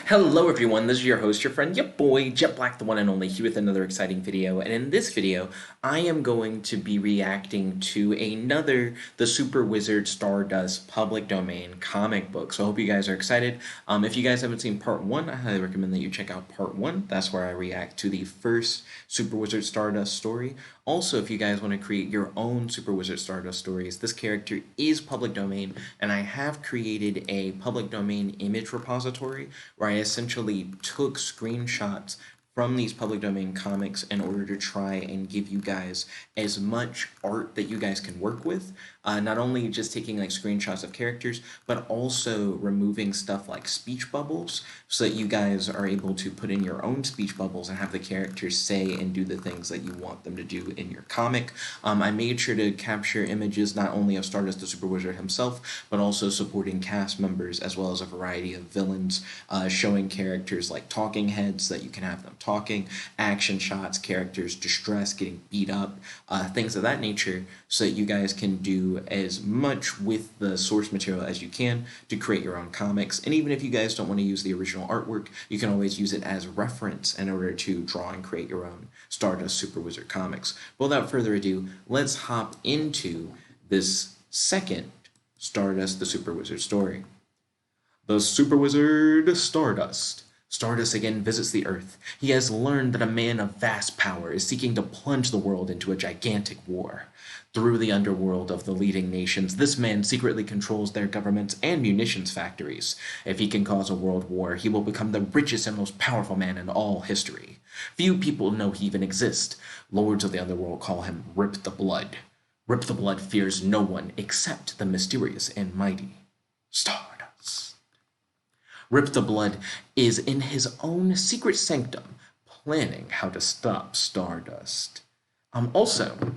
Hello everyone, this is your host, your friend, your boy, Jet Black, the one and only, here with another exciting video. And in this video, I am going to be reacting to another The Super Wizard Stardust public domain comic book. So I hope you guys are excited. If you guys haven't seen part 1, I highly recommend that you check out part 1. That's where I react to the first Super Wizard Stardust story. Also, if you guys want to create your own Super Wizard Stardust stories, this character is public domain, and I have created a public domain image repository where I essentially took screenshots from these public domain comics in order to try and give you guys as much art that you guys can work with. Not only just taking like screenshots of characters, but also removing stuff like speech bubbles so that you guys are able to put in your own speech bubbles and have the characters say and do the things that you want them to do in your comic. I made sure to capture images not only of Stardust the Super Wizard himself, but also supporting cast members as well as a variety of villains, showing characters like talking heads so that you can have them talking, action shots, characters distressed, getting beat up, things of that nature, so that you guys can do as much with the source material as you can to create your own comics. And even if you guys don't want to use the original artwork, you can always use it as reference in order to draw and create your own Stardust Super Wizard comics. But without further ado, let's hop into this second Stardust the Super Wizard story. The Super Wizard Stardust. Stardust again visits the Earth. He has learned that a man of vast power is seeking to plunge the world into a gigantic war. Through the underworld of the leading nations, this man secretly controls their governments and munitions factories. If he can cause a world war, he will become the richest and most powerful man in all history. Few people know he even exists. Lords of the underworld call him Rip the Blood. Rip the Blood fears no one except the mysterious and mighty Stardust. Rip the Blood is in his own secret sanctum, planning how to stop Stardust. Also,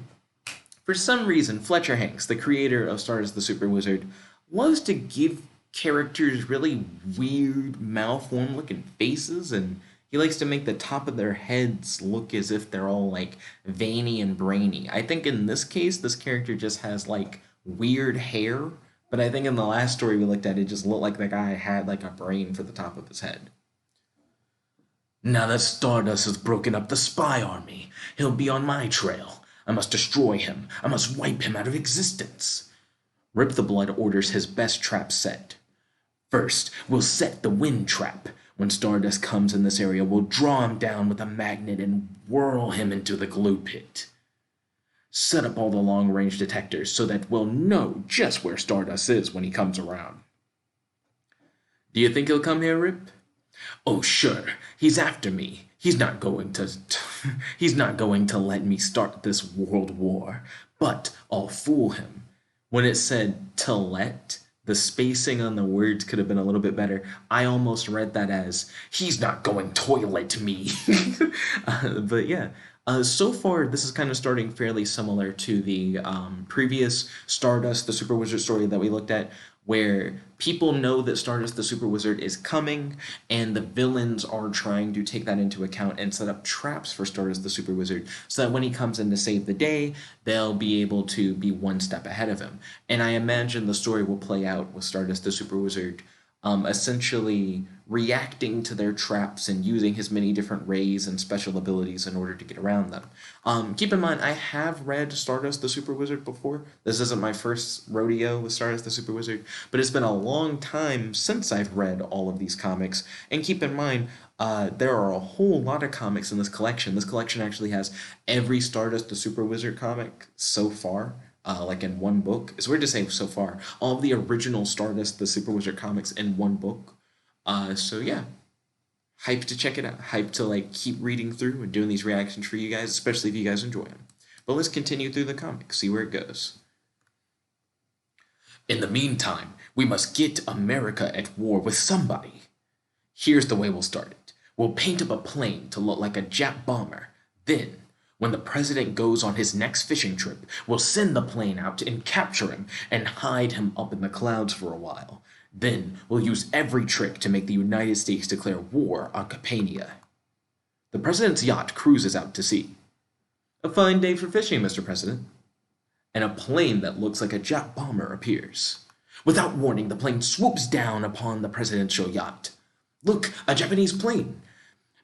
for some reason, Fletcher Hanks, the creator of Stardust the Super Wizard, loves to give characters really weird, malformed-looking faces, and he likes to make the top of their heads look as if they're all, like, veiny and brainy. I think in this case, this character just has, like, weird hair, but I think in the last story we looked at, it just looked like the guy had, like, a brain for the top of his head. Now that Stardust has broken up the spy army, he'll be on my trail. I must destroy him. I must wipe him out of existence. Rip the Blood orders his best trap set. First, we'll set the wind trap. When Stardust comes in this area, we'll draw him down with a magnet and whirl him into the glue pit. Set up all the long-range detectors so that we'll know just where Stardust is when he comes around. Do you think he'll come here, Rip? Oh, sure. He's after me. He's not going to let me start this world war, but I'll fool him. When it said to let, the spacing on the words could have been a little bit better. I almost read that as, he's not going toilet me. But yeah. So far, this is kind of starting fairly similar to the previous Stardust, the Super Wizard story that we looked at, where people know that Stardust the Super Wizard is coming, and the villains are trying to take that into account and set up traps for Stardust the Super Wizard, so that when he comes in to save the day, they'll be able to be one step ahead of him. And I imagine the story will play out with Stardust the Super Wizard essentially reacting to their traps and using his many different rays and special abilities in order to get around them. Keep in mind, I have read Stardust the Super Wizard before. This isn't my first rodeo with Stardust the Super Wizard, but it's been a long time since I've read all of these comics. And keep in mind, there are a whole lot of comics in this collection. This collection actually has every Stardust the Super Wizard comic so far. Like in one book. It's weird to say so far. All of the original Stardust, the Super Wizard comics in one book. So yeah. Hyped to check it out. Hyped to like keep reading through and doing these reactions for you guys, especially if you guys enjoy them. But let's continue through the comic, see where it goes. In the meantime, we must get America at war with somebody. Here's the way we'll start it. We'll paint up a plane to look like a Jap bomber. Then, when the president goes on his next fishing trip, we'll send the plane out and capture him and hide him up in the clouds for a while. Then we'll use every trick to make the United States declare war on Capania. The president's yacht cruises out to sea. A fine day for fishing, Mr. President. And a plane that looks like a jet bomber appears. Without warning, the plane swoops down upon the presidential yacht. Look, a Japanese plane!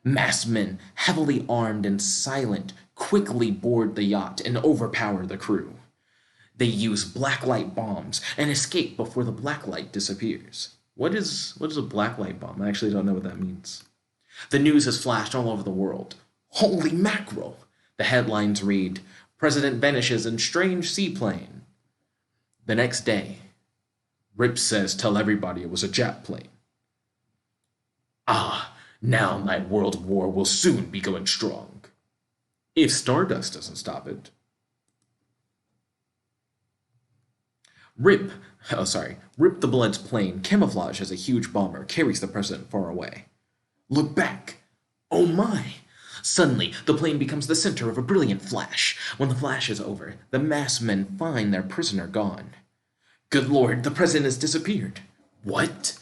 Masked men, heavily armed and silent, quickly board the yacht and overpower the crew. They use blacklight bombs and escape before the blacklight disappears. What is a blacklight bomb? I actually don't know what that means. The news has flashed all over the world. Holy mackerel! The headlines read, President vanishes in strange seaplane. The next day, Rip says, tell everybody it was a Jap plane. Ah, now my world war will soon be going strong. If Stardust doesn't stop it. Rip the Blood's plane, camouflage as a huge bomber, carries the president far away. Look back. Oh my! Suddenly, the plane becomes the center of a brilliant flash. When the flash is over, the masked men find their prisoner gone. Good Lord, the president has disappeared. What?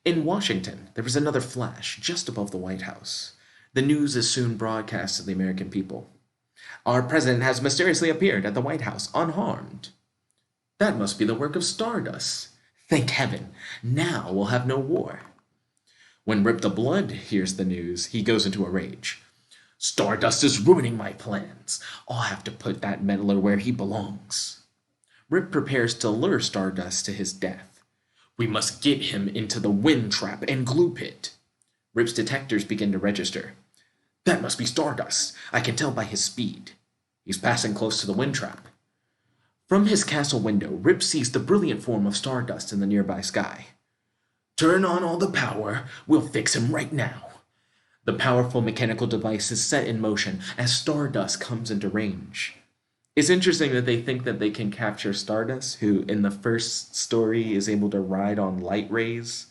In Washington, there was another flash just above the White House. The news is soon broadcast to the American people. Our president has mysteriously appeared at the White House unharmed. That must be the work of Stardust. Thank heaven, now we'll have no war. When Rip the Blood hears the news, he goes into a rage. Stardust is ruining my plans. I'll have to put that meddler where he belongs. Rip prepares to lure Stardust to his death. We must get him into the wind trap and glue pit. Rip's detectors begin to register. That must be Stardust. I can tell by his speed. He's passing close to the wind trap. From his castle window, Rip sees the brilliant form of Stardust in the nearby sky. Turn on all the power. We'll fix him right now. The powerful mechanical device is set in motion as Stardust comes into range. It's interesting that they think that they can capture Stardust, who in the first story is able to ride on light rays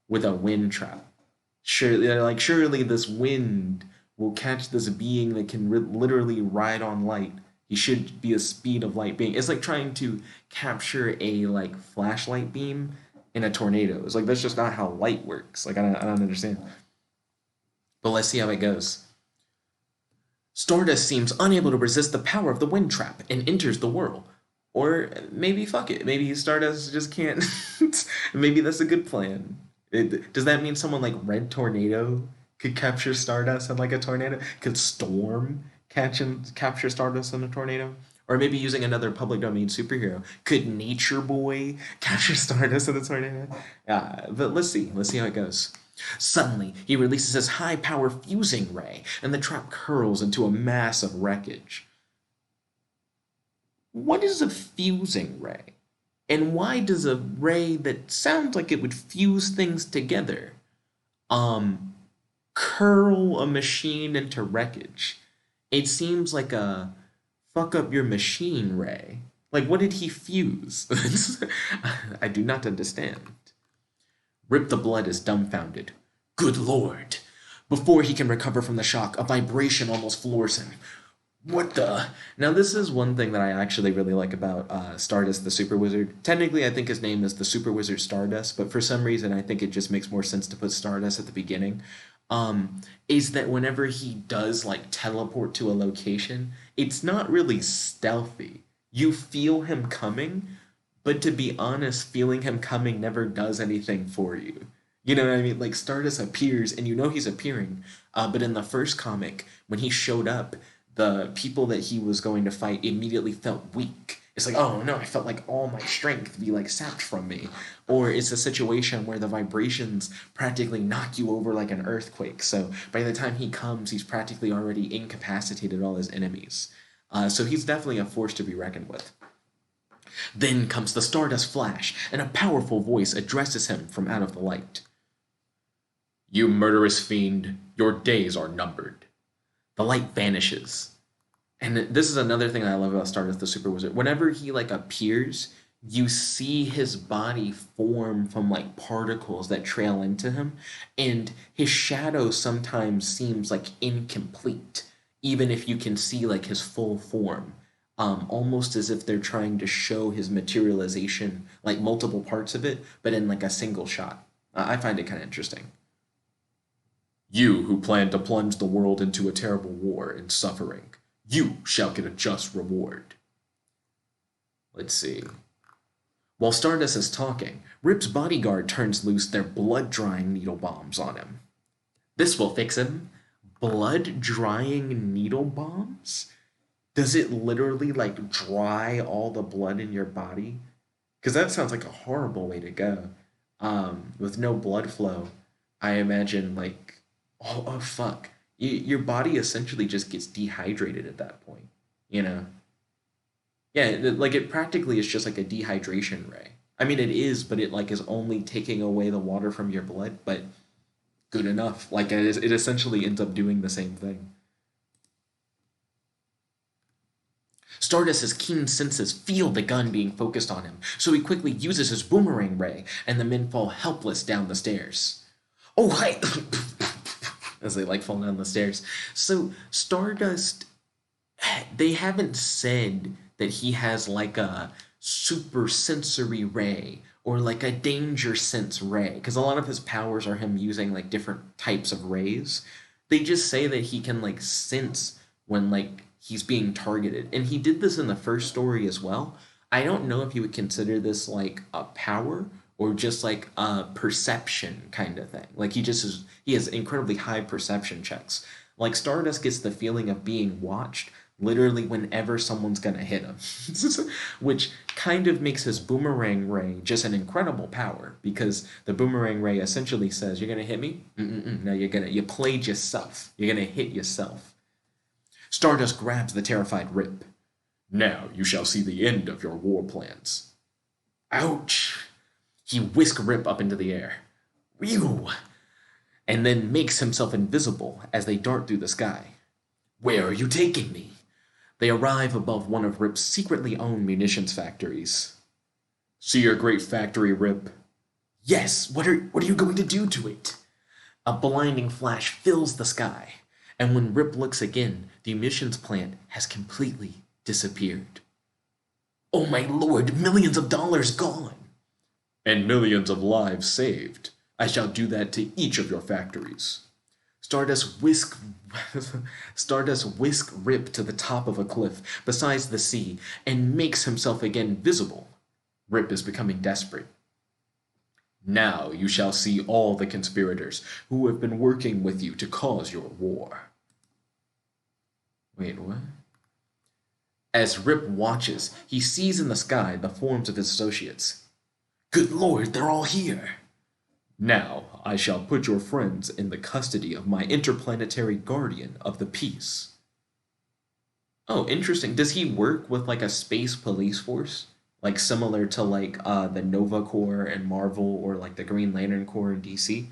with a wind trap. Surely this wind will catch this being that can literally ride on light. He should be a speed of light being. It's like trying to capture a flashlight beam in a tornado. It's like that's just not how light works. I don't understand. But let's see how it goes. Stardust seems unable to resist the power of the wind trap and enters the whirl. Or maybe fuck it. Maybe Stardust just can't. Maybe that's a good plan. Does that mean someone like Red Tornado could capture Stardust in a tornado? Could Storm capture Stardust in a tornado? Or maybe using another public domain superhero. Could Nature Boy capture Stardust in a tornado? But let's see. Let's see how it goes. Suddenly, he releases his high-power fusing ray, and the trap curls into a mass of wreckage. What is a fusing ray? And why does a ray that sounds like it would fuse things together, curl a machine into wreckage? It seems like a fuck up your machine ray. What did he fuse? I do not understand. Rip the Blood is dumbfounded. Good Lord! Before he can recover from the shock, a vibration almost floors him. What the? Now, this is one thing that I actually really like about Stardust the Super Wizard. Technically, I think his name is the Super Wizard Stardust, but for some reason, I think it just makes more sense to put Stardust at the beginning. Is that whenever he does, teleport to a location, it's not really stealthy. You feel him coming, but to be honest, feeling him coming never does anything for you. You know what I mean? Stardust appears, and you know he's appearing. But in the first comic, when he showed up, the people that he was going to fight immediately felt weak. It's oh no, I felt like all my strength be sapped from me. Or it's a situation where the vibrations practically knock you over like an earthquake. So by the time he comes, he's practically already incapacitated all his enemies. So he's definitely a force to be reckoned with. Then comes the Stardust Flash, and a powerful voice addresses him from out of the light. You murderous fiend, your days are numbered. The light vanishes. And this is another thing I love about Stardust the Super Wizard. Whenever he appears, you see his body form from particles that trail into him, and his shadow sometimes seems incomplete, even if you can see his full form. Almost as if they're trying to show his materialization, multiple parts of it, but in a single shot. I find it kind of interesting. You who plan to plunge the world into a terrible war and suffering, you shall get a just reward. Let's see. While Stardust is talking, Rip's bodyguard turns loose their blood-drying needle bombs on him. This will fix him. Blood-drying needle bombs? Does it literally like dry all the blood in your body? Because that sounds like a horrible way to go. With no blood flow, I imagine like, oh fuck, your body essentially just gets dehydrated at that point. You know? Yeah, like it practically is just like a dehydration ray. I mean, it is, but it like is only taking away the water from your blood. But good enough. Like it essentially ends up doing the same thing. Stardust's keen senses feel the gun being focused on him, so he quickly uses his boomerang ray, and the men fall helpless down the stairs. Oh, hi! As they like fall down the stairs. So Stardust, they haven't said that he has like a super sensory ray or like a danger sense ray, because a lot of his powers are him using like different types of rays. They just say that he can like sense when like he's being targeted, and he did this in the first story as well. I don't know if you would consider this like a power or just like a perception kind of thing. Like he has incredibly high perception checks. Like Stardust gets the feeling of being watched literally whenever someone's gonna hit him, which kind of makes his boomerang ray just an incredible power, because the boomerang ray essentially says, "You're gonna hit me? No, you played yourself. You're gonna hit yourself." Stardust grabs the terrified Rip. "Now you shall see the end of your war plans." Ouch! He whisks Rip up into the air. Whew! And then makes himself invisible as they dart through the sky. "Where are you taking me?" They arrive above one of Rip's secretly owned munitions factories. "See your great factory, Rip?" "Yes, what are you going to do to it?" A blinding flash fills the sky, and when Rip looks again, the munitions plant has completely disappeared. "Oh my lord, millions of dollars gone!" "And millions of lives saved. I shall do that to each of your factories." Stardust whisk Stardust whisk Rip to the top of a cliff beside the sea and makes himself again visible. Rip is becoming desperate. "Now you shall see all the conspirators who have been working with you to cause your war." Wait, what? As Rip watches, he sees in the sky the forms of his associates. "Good lord, they're all here!" "Now I shall put your friends in the custody of my interplanetary guardian of the peace." Oh, interesting. Does he work with like a space police force? Like similar to like the Nova Corps in Marvel or like the Green Lantern Corps in DC?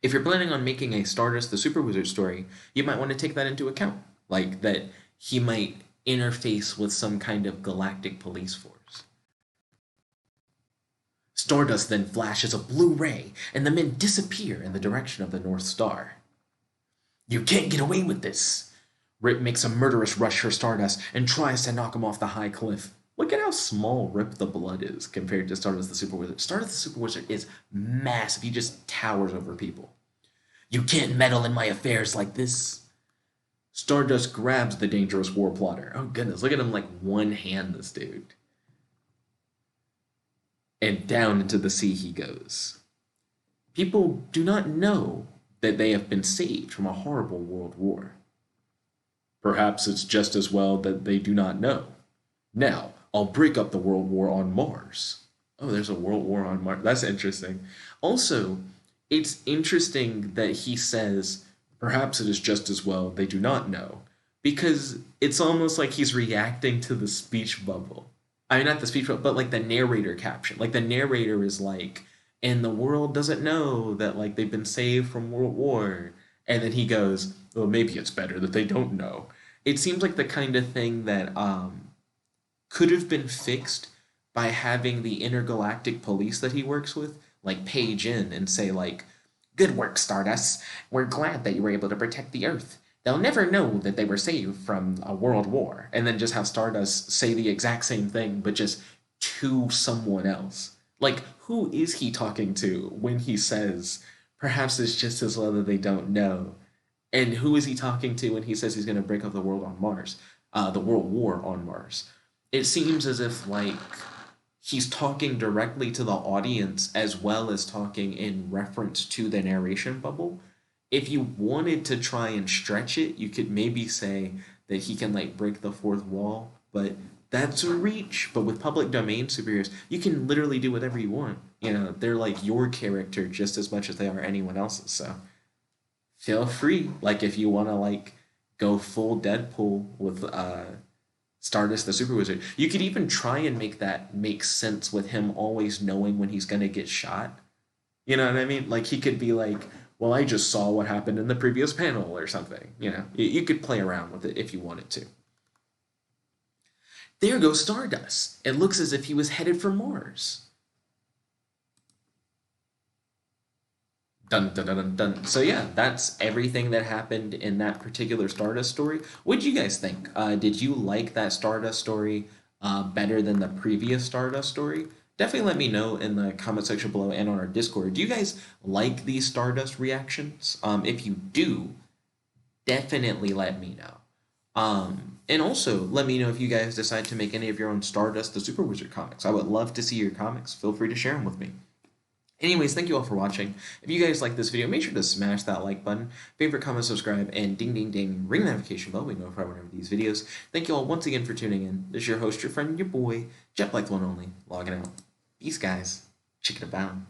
If you're planning on making a Stardust the Super Wizard story, you might want to take that into account. Like that he might interface with some kind of galactic police force. Stardust then flashes a blue ray, and the men disappear in the direction of the North Star. "You can't get away with this!" Rip makes a murderous rush for Stardust and tries to knock him off the high cliff. Look at how small Rip the Blood is compared to Stardust the Super Wizard. Stardust the Super Wizard is massive. He just towers over people. "You can't meddle in my affairs like this." Stardust grabs the dangerous war plotter. Oh goodness, look at him like one hand this dude. And down into the sea he goes. People do not know that they have been saved from a horrible world war. Perhaps it's just as well that they do not know. Now, I'll break up the world war on Mars. Oh, there's a world war on Mars. That's interesting. Also, it's interesting that he says, perhaps it is just as well they do not know, because it's almost like he's reacting to the speech bubble. I mean, not the speech bubble, but like the narrator caption. Like the narrator is like, and the world doesn't know that like they've been saved from world war. And then he goes, well, maybe it's better that they don't know. It seems like the kind of thing that could have been fixed by having the intergalactic police that he works with like page in and say like, "Good work, Stardust. We're glad that you were able to protect the Earth. They'll never know that they were saved from a world war." And then just have Stardust say the exact same thing, but just to someone else. Like, who is he talking to when he says, perhaps it's just as well that they don't know? And who is he talking to when he says he's going to break up the world on Mars? The world war on Mars. It seems as if, like, he's talking directly to the audience as well as talking in reference to the narration bubble. If you wanted to try and stretch it, you could maybe say that he can like break the fourth wall, but that's a reach. But with public domain superheroes, you can literally do whatever you want. You know, they're like your character just as much as they are anyone else's. So feel free. Like if you want to like go full Deadpool with Stardust the Super Wizard, you could even try and make that make sense with him always knowing when he's gonna get shot. You know what I mean? Like he could be like, "Well, I just saw what happened in the previous panel" or something. You know, you could play around with it if you wanted to. There goes Stardust. It looks as if he was headed for Mars. Dun dun dun dun dun. So yeah, that's everything that happened in that particular Stardust story. What did you guys think? Did you like that Stardust story better than the previous Stardust story? Definitely let me know in the comment section below and on our Discord. Do you guys like these Stardust reactions? If you do, definitely let me know. And also let me know if you guys decide to make any of your own Stardust the Super Wizard comics. I would love to see your comics. Feel free to share them with me. Anyways, thank you all for watching. If you guys like this video, make sure to smash that like button, favorite, comment, subscribe, and ding ding ding, ring the notification bell. We notify whenever these videos. Thank you all once again for tuning in. This is your host, your friend, your boy, Jet Black the One Only, logging out. Peace, guys. Chicken abound.